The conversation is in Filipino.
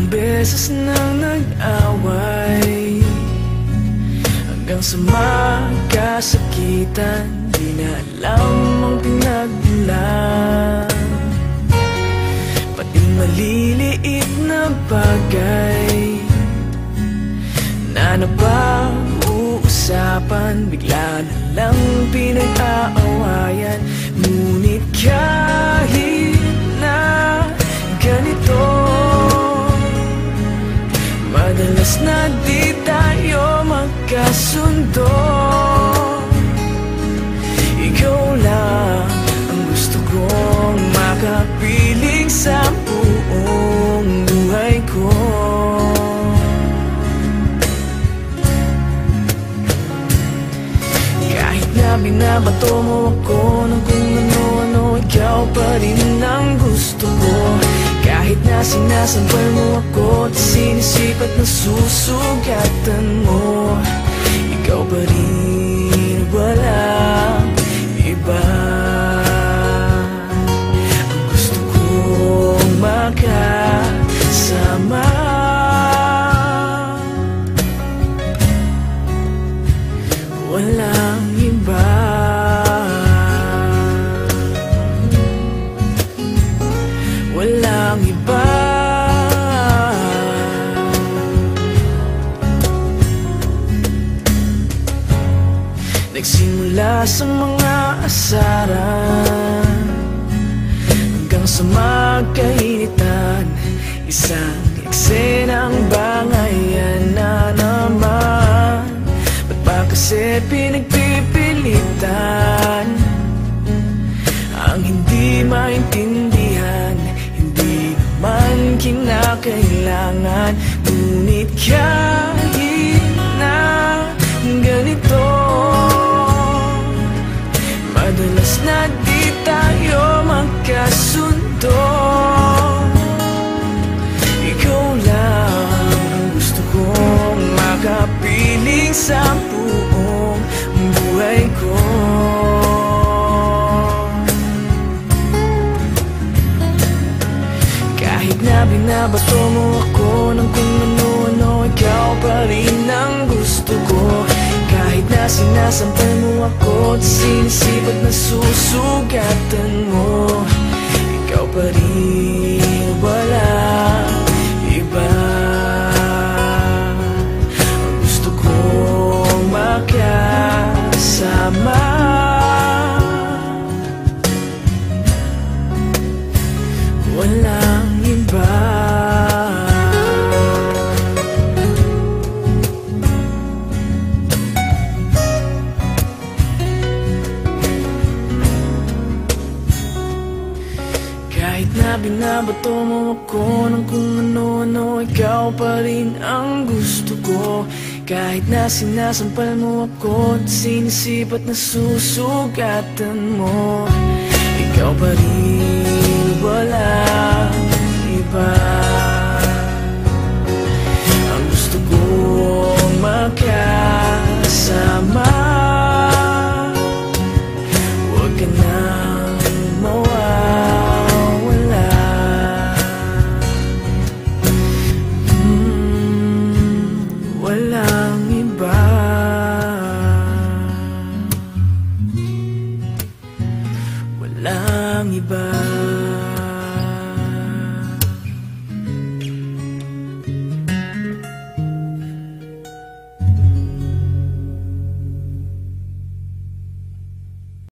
beses nang nag-away, hanggang sa magkasakitan, di na alam ang pinagmulan. Pati maliliit na bagay na napag-uusapan, bigla na lang pinag-aawayan. Ngunit kahit na ganito, madalas na di tayo magkasundo. Ikaw lang ang gusto kong makapiling sa buong buhay ko. Kahit na binabato mo ako ng kung ano-ano, ikaw pa rin ang gusto ko. Kahit na sinasampal mo ako at sinisipat na susugatan mo, ikaw pa rin, walang iba. Ang gusto kong makasama, walang iba. Walang iba. Nagsimula sa mga asaran hanggang sa magkainitan, isang eksenang bangayan na naman. Ba't ba kasi pinagpipilitan ang hindi maintindihan? Hindi naman kinakailangan. Ngunit kahit na ganito, madalas na di tayo magkasundo. Ikaw lang ang gusto kong makapiling sa buong buhay ko. Kahit na binabato mo ako ng kung ano-ano, ikaw pa rin ang gusto ko. Kahit na sinasampal mo ako at sinisipat na susugatan mo, ikaw pa rin, walang iba. Ang gusto kong makasama, walang iba. Kahit na binabato mo ako ng kung ano-ano, ikaw pa rin ang gusto ko. Kahit na sinasampal mo ako at sinisipat na susugatan mo, ikaw pa rin, walang iba.